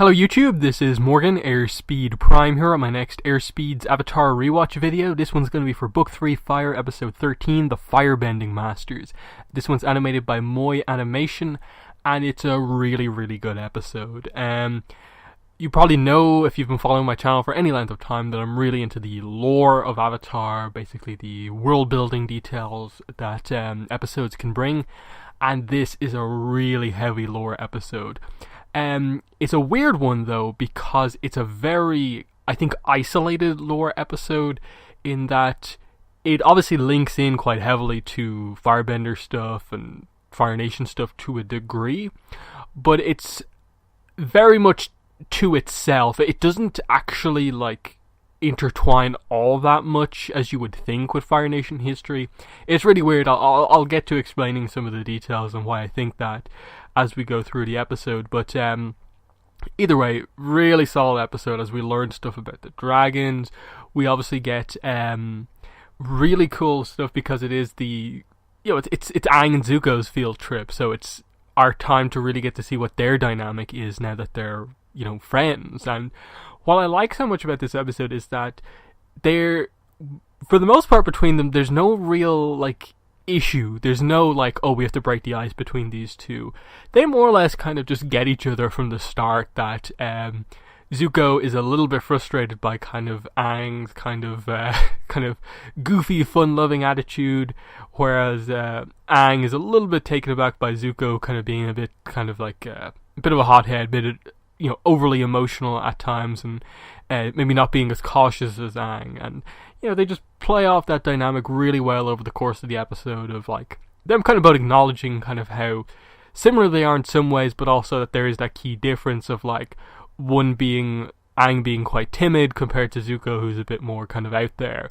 Hello YouTube, this is Morgan, Airspeed Prime here on my next Airspeed's Avatar Rewatch video. This one's going to be for Book 3 Fire, Episode 13, The Firebending Masters. This one's animated by Moy Animation, and it's a really good episode. You probably know, if you've been following my channel for any length of time, that I'm really into the lore of Avatar, basically the world building details that episodes can bring, and this is a really heavy lore episode. It's a weird one though, because it's a very, I think, isolated lore episode in that it obviously links in quite heavily to Firebender stuff and Fire Nation stuff to a degree, but it's very much to itself. It doesn't actually intertwine all that much as you would think with Fire Nation history. It's really weird. I'll get to explaining some of the details and why I think that as we go through the episode, but either way, really solid episode as we learn stuff about the dragons. We obviously get really cool stuff because it is it's Aang and Zuko's field trip, so it's our time to really get to see what their dynamic is now that they're friends. And what I like so much about this episode is that they're, for the most part, between them, there's no real issue. There's no we have to break the ice between these two. They more or less kind of just get each other from the start. That Zuko is a little bit frustrated by kind of Aang's kind of goofy, fun-loving attitude, whereas Aang is a little bit taken aback by Zuko kind of being a bit a bit of a hothead, a bit overly emotional at times, and maybe not being as cautious as Aang. And they just play off that dynamic really well over the course of the episode, of them kind of both acknowledging kind of how similar they are in some ways, but also that there is that key difference of one being Aang being quite timid compared to Zuko, who's a bit more kind of out there.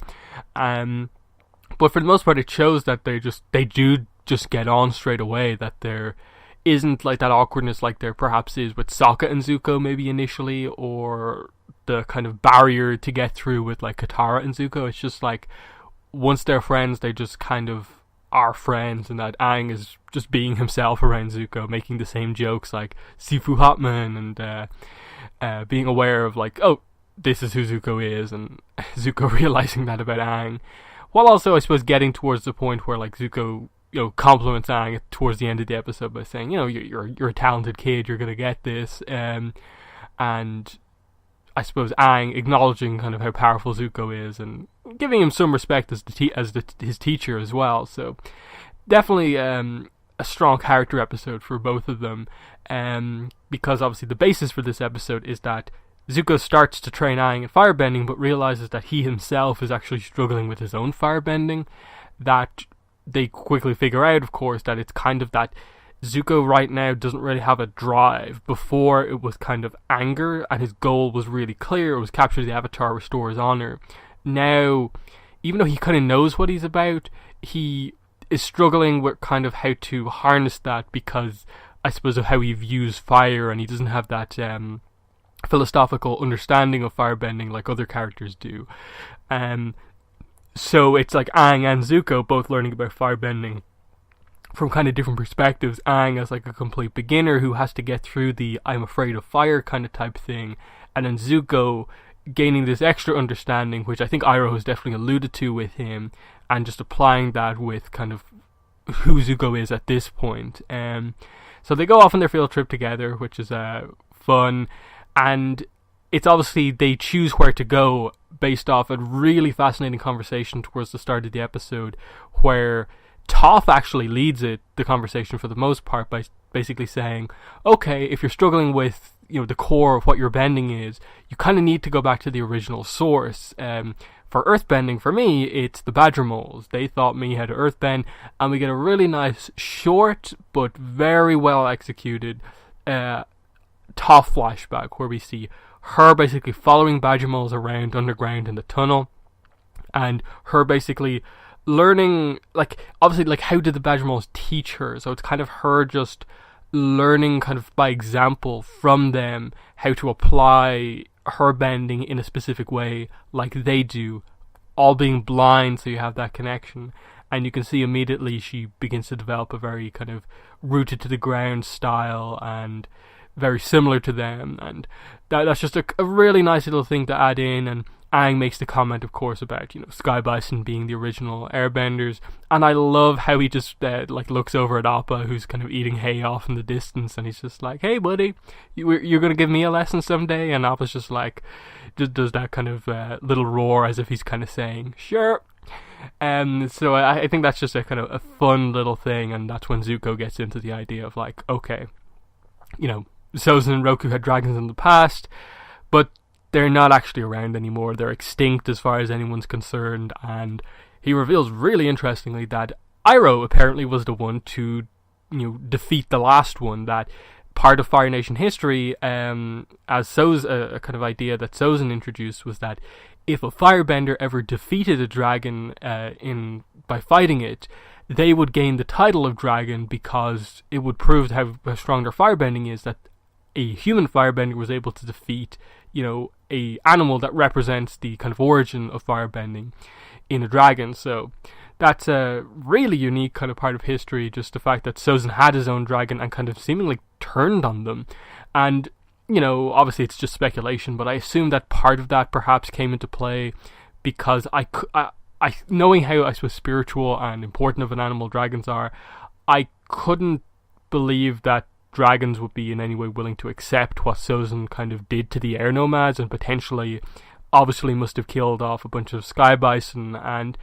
But for the most part, it shows that they do just get on straight away, that there isn't that awkwardness like there perhaps is with Sokka and Zuko maybe initially, or the kind of barrier to get through with Katara and Zuko. It's just once they're friends, they just kind of are friends, and that Aang is just being himself around Zuko, making the same jokes like Sifu Hotman, and being aware of oh, this is who Zuko is, and Zuko realizing that about Aang, while also I suppose getting towards the point where Zuko compliments Aang towards the end of the episode by saying, you're a talented kid, you're gonna get this, and I suppose Aang acknowledging kind of how powerful Zuko is and giving him some respect as his teacher as well. So definitely a strong character episode for both of them, because obviously the basis for this episode is that Zuko starts to train Aang in firebending, but realizes that he himself is actually struggling with his own firebending. That they quickly figure out, of course, that it's kind of that Zuko right now doesn't really have a drive. Before, it was kind of anger, and his goal was really clear. It was capture the Avatar, restore his honor. Now, even though he kind of knows what he's about, he is struggling with kind of how to harness that, because I suppose of how he views fire, and he doesn't have that philosophical understanding of firebending like other characters do. So it's Aang and Zuko both learning about firebending from kind of different perspectives. Aang as a complete beginner who has to get through the I'm afraid of fire kind of type thing, and then Zuko gaining this extra understanding, which I think Iroh has definitely alluded to with him, and just applying that with kind of who Zuko is at this point. So they go off on their field trip together, which is fun, and it's obviously they choose where to go based off a really fascinating conversation towards the start of the episode, where Toph actually leads the conversation for the most part by basically saying, okay, if you're struggling with the core of what your bending is, you kind of need to go back to the original source. For earthbending, for me, it's the Badger Moles. They taught me how to earthbend, and we get a really nice, short but very well executed Toph flashback, where we see her basically following Badger Moles around underground in the tunnel, and her basically learning, obviously, how did the Badger Moles teach her? So it's kind of her just learning kind of by example from them how to apply her bending in a specific way like they do, all being blind, so you have that connection. And you can see immediately she begins to develop a very kind of rooted to the ground style, and very similar to them, and that's just a really nice little thing to add in. And Aang makes the comment, of course, about, Sky Bison being the original airbenders, and I love how he just looks over at Appa, who's kind of eating hay off in the distance, and he's just like, "Hey buddy, you're gonna give me a lesson someday?" And Appa's just like, just does that kind of little roar as if he's kind of saying, "Sure." So I think that's just a kind of a fun little thing, and that's when Zuko gets into the idea of like, okay, Sozin and Roku had dragons in the past, but they're not actually around anymore. They're extinct as far as anyone's concerned. And he reveals really interestingly that Iroh apparently was the one to, defeat the last one. That part of Fire Nation history, as a kind of idea that Sozin introduced, was that if a firebender ever defeated a dragon by fighting it, they would gain the title of dragon, because it would prove how strong their firebending is, that a human firebender was able to defeat, a animal that represents the kind of origin of firebending in a dragon. So that's a really unique kind of part of history, just the fact that Sozin had his own dragon and kind of seemingly turned on them. And, obviously it's just speculation, but I assume that part of that perhaps came into play because I knowing how, I suppose, spiritual and important of an animal dragons are, I couldn't believe that dragons would be in any way willing to accept what Sozin kind of did to the air nomads, and potentially, obviously, must have killed off a bunch of sky bison. And,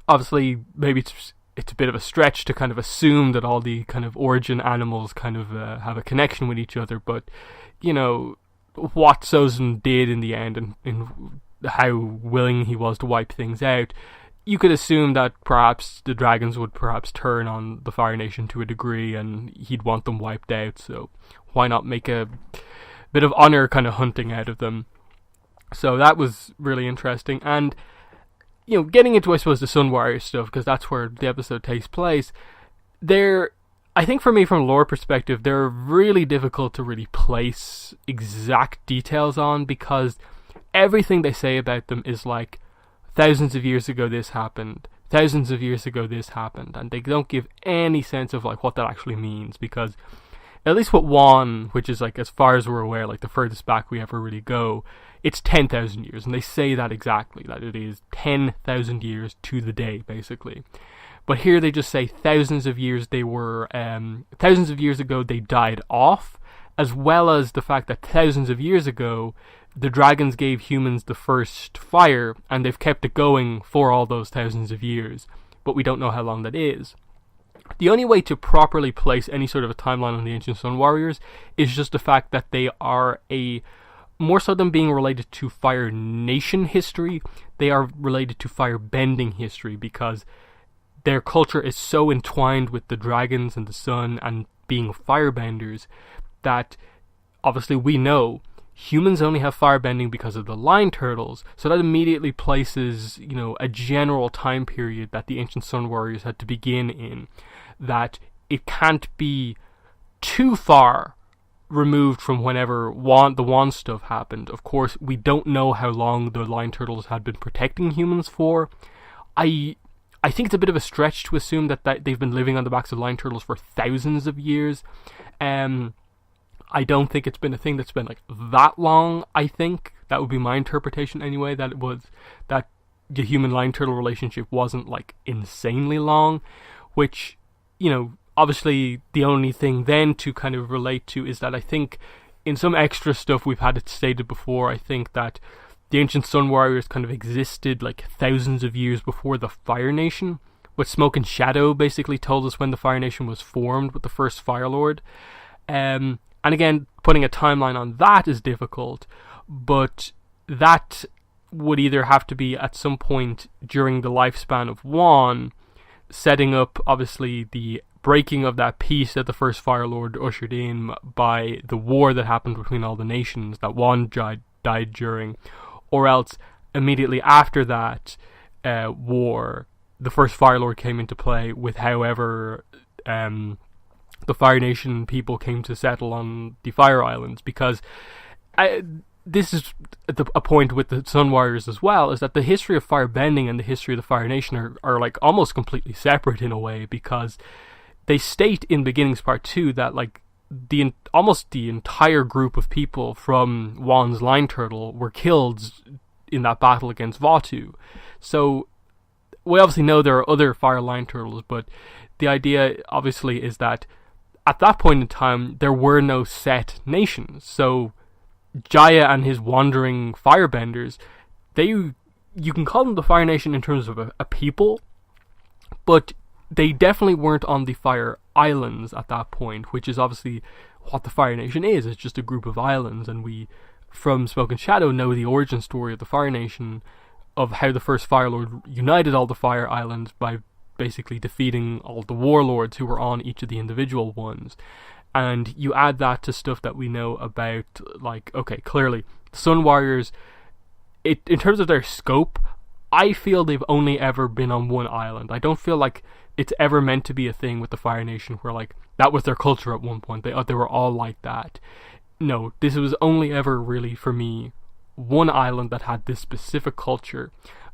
obviously, maybe it's a bit of a stretch to kind of assume that all the kind of origin animals kind of have a connection with each other, but, what Sozin did in the end, and in how willing he was to wipe things out, you could assume that perhaps the dragons would perhaps turn on the Fire Nation to a degree, and he'd want them wiped out, so why not make a bit of honor kind of hunting out of them. So that was really interesting. And, getting into, I suppose, the Sun Warrior stuff, because that's where the episode takes place, I think for me, from a lore perspective, they're really difficult to really place exact details on, because everything they say about them is like, thousands of years ago this happened, thousands of years ago this happened, and they don't give any sense of like what that actually means, because at least with Wan, which is like, as far as we're aware, like the furthest back we ever really go, it's 10,000 years, and they say that exactly, that it is 10,000 years to the day, basically. But here they just say thousands of years thousands of years ago they died off, as well as the fact that thousands of years ago the dragons gave humans the first fire, and they've kept it going for all those thousands of years, but we don't know how long that is. The only way to properly place any sort of a timeline on the Ancient Sun Warriors is just the fact that they are more so than being related to Fire Nation history, they are related to firebending history, because their culture is so entwined with the dragons and the sun and being firebenders that obviously we know humans only have firebending because of the line turtles, so that immediately places, a general time period that the Ancient Sun Warriors had to begin in, that it can't be too far removed from whenever the Wan stuff happened. Of course, we don't know how long the line turtles had been protecting humans for. I think it's a bit of a stretch to assume that they've been living on the backs of line turtles for thousands of years. I don't think it's been a thing that's been like that long. I think that would be my interpretation anyway, that the human line turtle relationship wasn't like insanely long, which, obviously the only thing then to kind of relate to is that I think in some extra stuff we've had it stated before, I think that the Ancient Sun Warriors kind of existed like thousands of years before the Fire Nation, but Smoke and Shadow basically told us when the Fire Nation was formed with the first Fire Lord. And again, putting a timeline on that is difficult, but that would either have to be at some point during the lifespan of Wan, setting up, obviously, the breaking of that peace that the first Fire Lord ushered in by the war that happened between all the nations that Wan died during, or else immediately after that war, the first Fire Lord came into play with however the Fire Nation people came to settle on the Fire Islands, because this is a point with the Sun Warriors as well, is that the history of firebending and the history of the Fire Nation are like almost completely separate in a way, because they state in Beginnings Part 2 that like almost the entire group of people from Wan's Line Turtle were killed in that battle against Vatu. So we obviously know there are other fire line turtles, but the idea obviously is that at that point in time there were no set nations. So Jaya and his wandering firebenders, you can call them the Fire Nation in terms of a people, but they definitely weren't on the Fire Islands at that point, which is obviously what the Fire Nation is. It's just a group of islands, and we, from Smoke and Shadow, know the origin story of the Fire Nation, of how the first Fire Lord united all the Fire Islands by basically defeating all the warlords who were on each of the individual ones. And you add that to stuff that we know about, like, okay, clearly, the Sun Warriors, in terms of their scope, I feel they've only ever been on one island. I don't feel like it's ever meant to be a thing with the Fire Nation where, like, that was their culture at one point. They were all like that. No, this was only ever really, for me, one island that had this specific culture.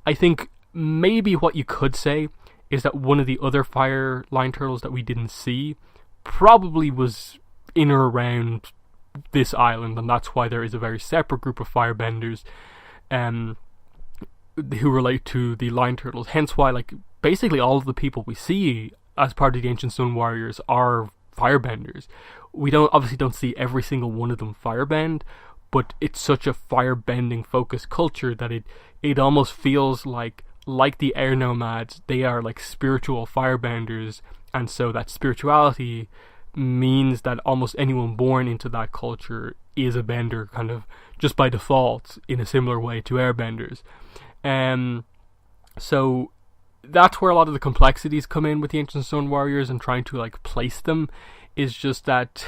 I think maybe what you could say is that one of the other fire line turtles that we didn't see probably was in or around this island, and that's why there is a very separate group of firebenders who relate to the line turtles. Hence why, like, basically all of the people we see as part of the Ancient Sun Warriors are firebenders. We obviously don't see every single one of them firebend, but it's such a firebending focused culture that it almost feels like the air nomads, they are like spiritual firebenders, and so that spirituality means that almost anyone born into that culture is a bender, kind of just by default, in a similar way to airbenders. So that's where a lot of the complexities come in with the Ancient Sun Warriors, and trying to like place them is just that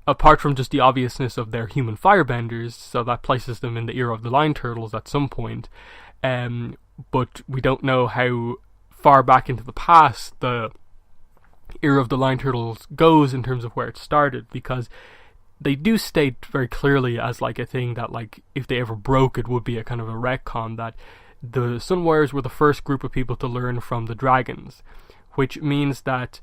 apart from just the obviousness of their human firebenders, so that places them in the era of the Line Turtles at some point, but we don't know how far back into the past the era of the Line Turtles goes in terms of where it started, because they do state very clearly as like a thing that, like, if they ever broke, it would be a kind of a retcon, that the Sun Warriors were the first group of people to learn from the dragons, which means that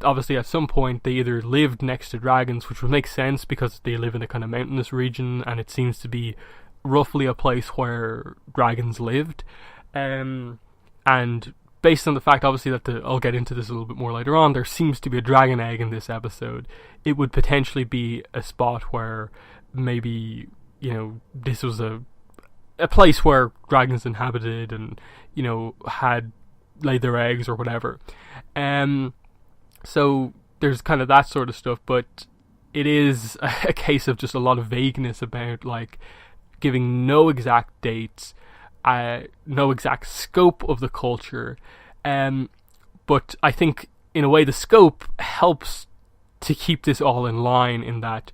obviously at some point they either lived next to dragons, which would make sense because they live in a kind of mountainous region and it seems to be roughly a place where dragons lived, and based on the fact obviously that I'll get into this a little bit more later on, there seems to be a dragon egg in this episode. It would potentially be a spot where maybe, you know, this was a place where dragons inhabited and, you know, had laid their eggs or whatever. So there's kind of that sort of stuff, but it is a case of just a lot of vagueness about, like, giving no exact dates, no exact scope of the culture, but I think in a way the scope helps to keep this all in line, in that,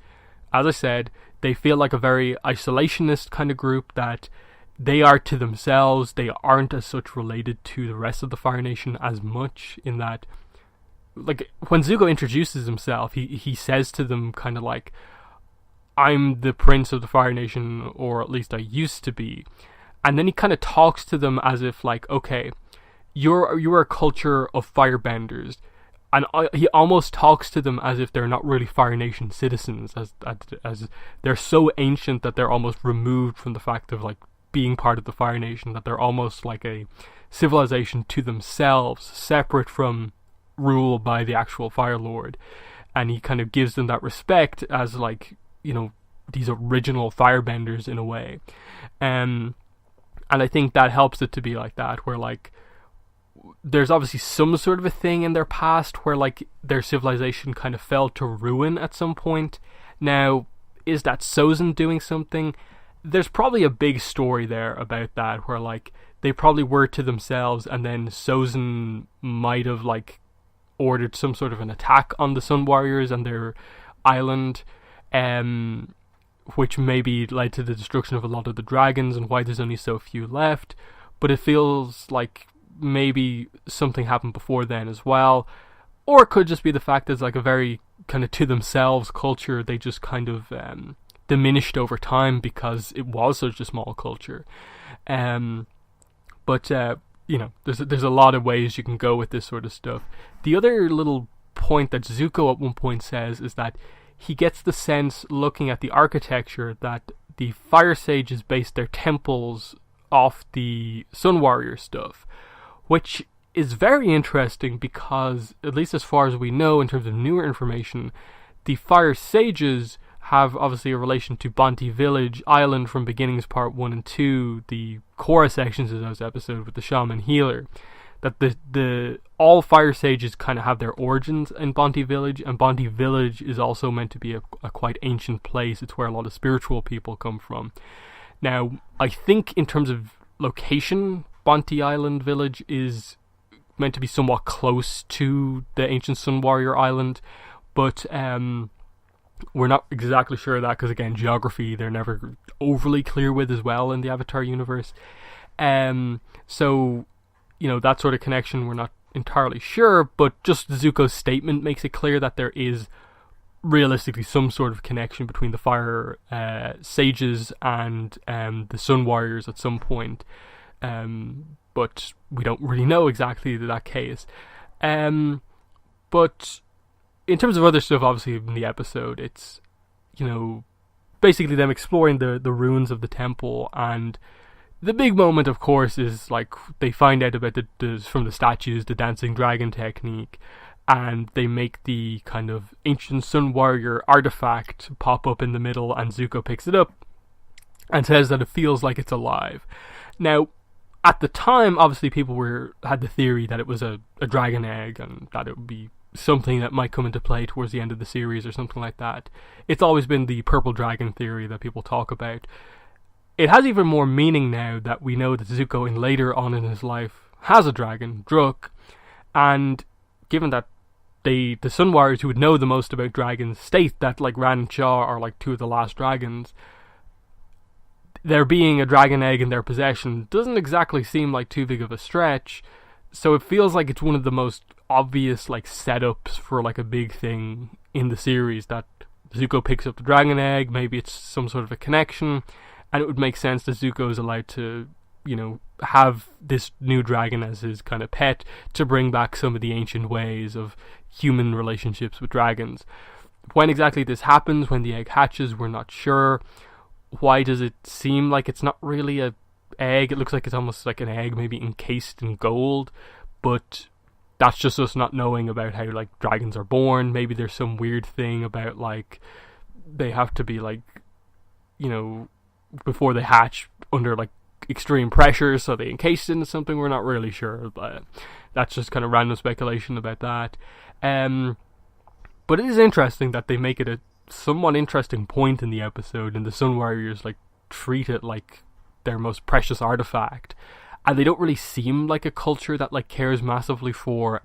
as I said, they feel like a very isolationist kind of group, that they are to themselves, they aren't as such related to the rest of the Fire Nation as much, in that, like, when Zuko introduces himself, he says to them kind of like, I'm the prince of the Fire Nation, or at least I used to be. And then he kind of talks to them as if, like, okay, you're a culture of firebenders. And he almost talks to them as if they're not really Fire Nation citizens, as they're so ancient that they're almost removed from the fact of, like, being part of the Fire Nation, that they're almost like a civilization to themselves, separate from rule by the actual Fire Lord. And he kind of gives them that respect as, like, you know, these original firebenders in a way. And I think that helps it to be like that, where, like, there's obviously some sort of a thing in their past where, like, their civilization kind of fell to ruin at some point. Now, is that Sozin doing something? There's probably a big story there about that, where, like, they probably were to themselves, and then Sozin might have, like, ordered some sort of an attack on the Sun Warriors and their island, which maybe led to the destruction of a lot of the dragons and why there's only so few left. But it feels like maybe something happened before then as well, or it could just be the fact that it's like a very kind of to themselves culture. They just kind of diminished over time because it was such a small culture. But you know, there's a lot of ways you can go with this sort of stuff. The other little point that Zuko at one point says is that he gets the sense, looking at the architecture, that the Fire Sages based their temples off the Sun Warrior stuff, which is very interesting because, at least as far as we know in terms of newer information, the Fire Sages have obviously a relation to Bonte Village Island from Beginnings Part 1 and 2, the Korra sections of those episodes with the Shaman Healer. That the all Fire Sages kind of have their origins in Bonte Village, and Bonte Village is also meant to be a quite ancient place. It's where a lot of spiritual people come from. Now, I think in terms of location, Bonte Island Village is meant to be somewhat close to the ancient Sun Warrior Island, but we're not exactly sure of that because, again, geography they're never overly clear with as well in the Avatar universe. So, you know, that sort of connection we're not entirely sure, but just Zuko's statement makes it clear that there is realistically some sort of connection between the Fire Sages and the Sun Warriors at some point. But we don't really know exactly that case. But in terms of other stuff, obviously, in the episode, it's, you know, basically them exploring the ruins of the temple, and the big moment, of course, is, like, they find out about from the statues, the dancing dragon technique, and they make the kind of ancient Sun Warrior artifact pop up in the middle, and Zuko picks it up and says that it feels like it's alive. Now, at the time, obviously, people had the theory that it was a dragon egg, and that it would be something that might come into play towards the end of the series or something like that. It's always been the purple dragon theory that people talk about. It has even more meaning now that we know that Zuko, in later on in his life, has a dragon, Druk, and given that the Sun Warriors who would know the most about dragons state that, like, Ran and Shaw are, like, two of the last dragons, there being a dragon egg in their possession doesn't exactly seem like too big of a stretch. So it feels like it's one of the most obvious, like, setups for, like, a big thing in the series, that Zuko picks up the dragon egg, maybe it's some sort of a connection, and it would make sense that Zuko is allowed to, you know, have this new dragon as his kind of pet to bring back some of the ancient ways of human relationships with dragons. When exactly this happens, when the egg hatches, we're not sure. Why does it seem like it's not really a egg? It looks like it's almost like an egg, maybe encased in gold, but that's just us not knowing about how, like, dragons are born. Maybe there's some weird thing about, like, they have to be, like, you know, before they hatch under, like, extreme pressure, so they encased it into something. We're not really sure, but that's just kind of random speculation about that. But it is interesting that they make it a somewhat interesting point in the episode, and the Sun Warriors, like, treat it like their most precious artifact, and they don't really seem like a culture that, like, cares massively for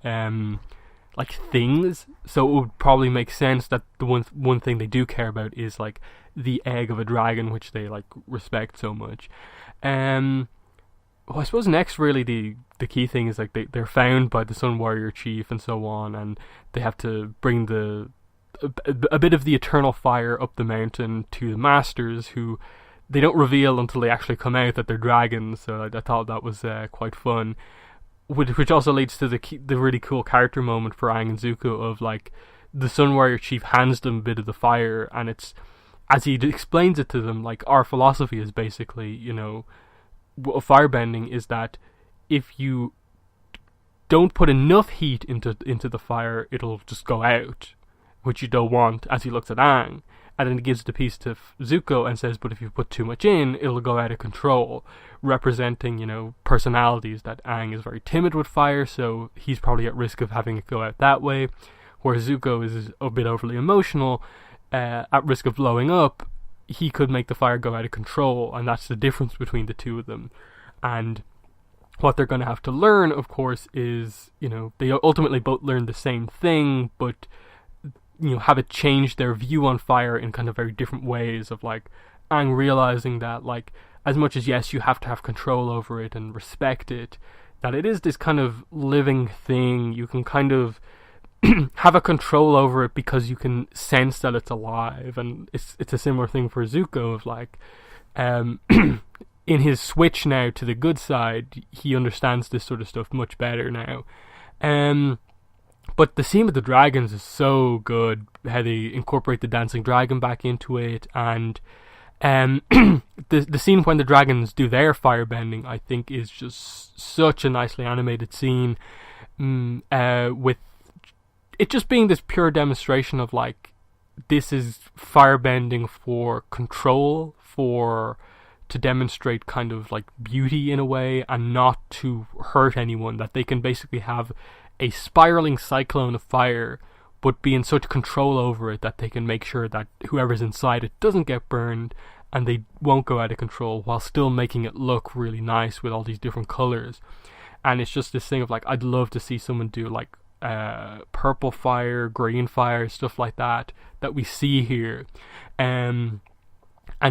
like, things. So it would probably make sense that the one thing they do care about is, like, the egg of a dragon, which they, like, respect so much. Well, I suppose next, really, the key thing is, like, they're found by the Sun Warrior chief and so on, and they have to bring a bit of the eternal fire up the mountain to the Masters, who they don't reveal until they actually come out that they're dragons. So I thought that was quite fun, which also leads to the really cool character moment for Aang and Zuko of, like, the Sun Warrior chief hands them a bit of the fire, and it's, as he explains it to them, like, our philosophy is basically, you know, firebending is that if you don't put enough heat into the fire, it'll just go out, which you don't want, as he looks at Aang. And then he gives the piece to Zuko and says, but if you put too much in, it'll go out of control, representing, you know, personalities, that Aang is very timid with fire, so he's probably at risk of having it go out that way, whereas Zuko is a bit overly emotional, at risk of blowing up. He could make the fire go out of control, and that's the difference between the two of them. And what they're going to have to learn, of course, is, you know, they ultimately both learn the same thing, but, you know, have it change their view on fire in kind of very different ways, of, like, Aang realizing that, like, as much as, yes, you have to have control over it and respect it, that it is this kind of living thing. You can kind of have a control over it because you can sense that it's alive. And it's a similar thing for Zuko of, like, in his switch now to the good side, he understands this sort of stuff much better now. But the scene with the dragons is so good, how they incorporate the dancing dragon back into it, and the scene when the dragons do their firebending, I think, is just such a nicely animated scene, with it just being this pure demonstration of like, this is firebending for control, to demonstrate kind of like beauty in a way, and not to hurt anyone, that they can basically have a spiraling cyclone of fire, but be in such control over it that they can make sure that whoever's inside it doesn't get burned, and they won't go out of control, while still making it look really nice with all these different colors. And it's just this thing of like, I'd love to see someone do like purple fire, green fire, stuff like that we see here, and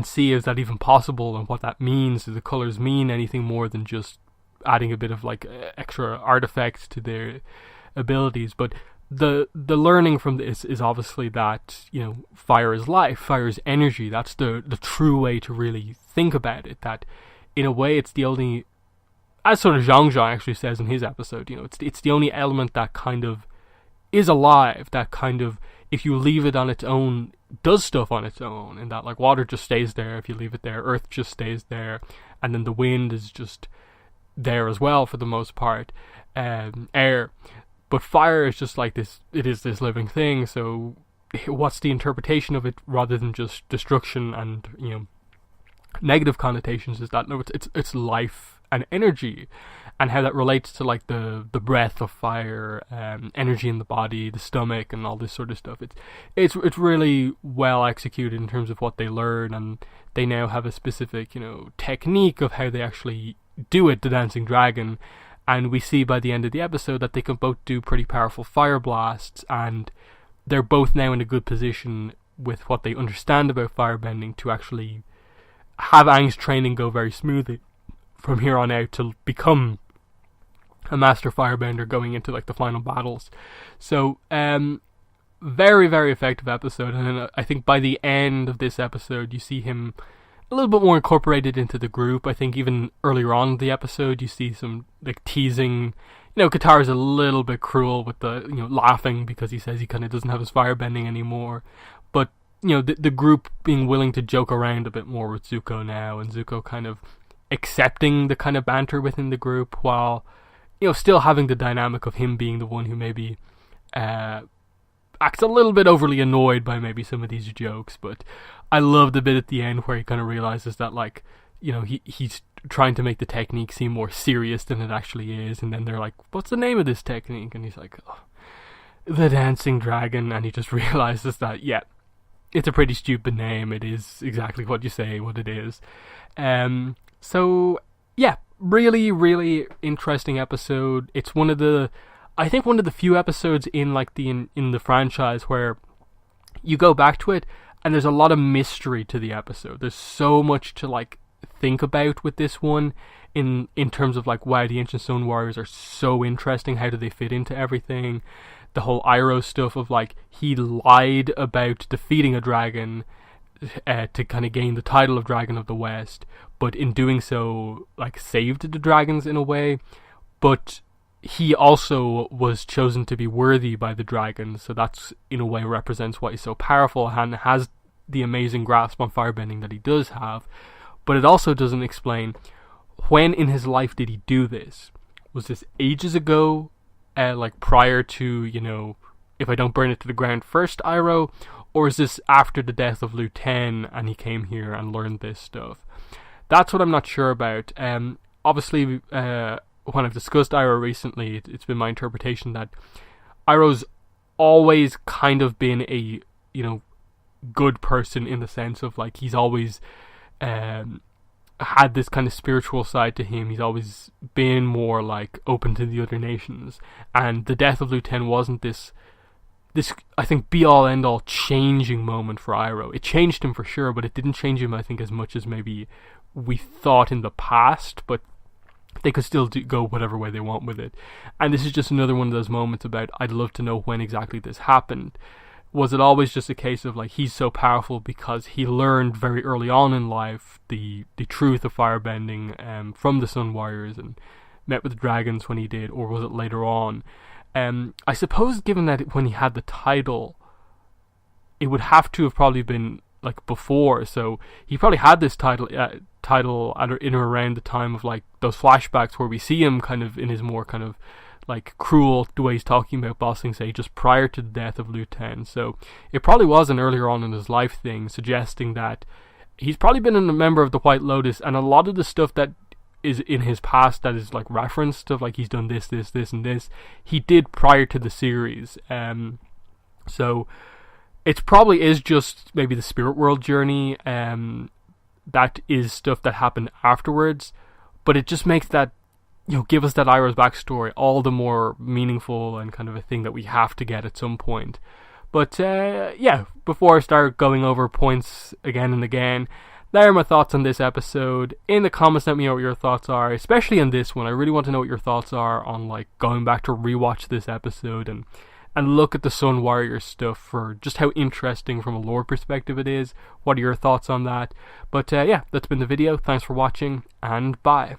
see is that even possible, and what that means. Do the colors mean anything more than just adding a bit of like extra artifacts to their abilities? But the learning from this is obviously that, you know, fire is life, fire is energy. That's the true way to really think about it. That in a way it's the only, as sort of Zhang Zhang actually says in his episode, you know, it's the only element that kind of is alive, that kind of, if you leave it on its own, does stuff on its own, and that like water just stays there if you leave it there, earth just stays there, and then the wind is just there as well for the most part, air. But fire is just like this, it is this living thing, so what's the interpretation of it rather than just destruction and, you know, negative connotations, is that no, it's life and energy, and how that relates to like the breath of fire, energy in the body, the stomach, and all this sort of stuff. It's really well executed in terms of what they learn, and they now have a specific, you know, technique of how they actually do it, the dancing dragon. And we see by the end of the episode that they can both do pretty powerful fire blasts, and they're both now in a good position with what they understand about firebending to actually have Aang's training go very smoothly from here on out to become a master firebender going into like the final battles. So very, very effective episode, and then I think by the end of this episode you see him a little bit more incorporated into the group. I think even earlier on in the episode you see some like teasing, you know, Katara's a little bit cruel with the, you know, laughing because he says he kind of doesn't have his firebending anymore, but you know, the group being willing to joke around a bit more with Zuko now, and Zuko kind of accepting the kind of banter within the group, while, you know, still having the dynamic of him being the one who maybe acts a little bit overly annoyed by maybe some of these jokes. But I love the bit at the end where he kind of realizes that, like, you know, he's trying to make the technique seem more serious than it actually is, and then they're like, what's the name of this technique? And he's like, oh, the dancing dragon, and he just realizes that, yeah, it's a pretty stupid name. It is exactly what you say, what it is. So yeah, really, really interesting episode. It's one of the few episodes in like in the franchise where you go back to it and there's a lot of mystery to the episode. There's so much to like think about with this one in terms of like, why the Ancient Stone Warriors are so interesting. How do they fit into everything? The whole Iroh stuff of like, he lied about defeating a dragon to kind of gain the title of Dragon of the West, but in doing so like saved the dragons in a way, but he also was chosen to be worthy by the dragons, so that's in a way represents why he's so powerful and has the amazing grasp on firebending that he does have. But it also doesn't explain when in his life did he do this. Was this ages ago, like prior to, you know, if I don't burn it to the ground first Iroh, or is this after the death of Liu Ten and he came here and learned this stuff? That's what I'm not sure about. Obviously, when I've discussed Iroh recently, it's been my interpretation that Iroh's always kind of been a, you know, good person, in the sense of like, he's always had this kind of spiritual side to him. He's always been more like open to the other nations, and the death of Liu Ten wasn't this I think be all end all changing moment for Iroh. It changed him for sure, but it didn't change him, I think, as much as maybe we thought in the past. But they could still go whatever way they want with it. And this is just another one of those moments about, I'd love to know when exactly this happened. Was it always just a case of like, he's so powerful because he learned very early on in life the truth of firebending from the Sun Warriors and met with the dragons when he did, or was it later on? I suppose given that when he had the title, it would have to have probably been like before, so he probably had this title in or around the time of like those flashbacks where we see him kind of in his more kind of like cruel, the way he's talking about Ba Sing Se just prior to the death of Liu Ten. So it probably was an earlier on in his life thing, suggesting that he's probably been a member of the White Lotus, and a lot of the stuff that is in his past that is like referenced stuff, like he's done this and this, he did prior to the series. So it probably is just maybe the spirit world journey, that is stuff that happened afterwards, but it just makes that, give us that Iroh's backstory all the more meaningful and kind of a thing that we have to get at some point. But yeah, before I start going over points again and again, there are my thoughts on this episode. In the comments, let me know what your thoughts are, especially on this one. I really want to know what your thoughts are on like going back to rewatch this episode and look at the Sun Warrior stuff for just how interesting from a lore perspective it is. What are your thoughts on that? But yeah, that's been the video. Thanks for watching, and bye.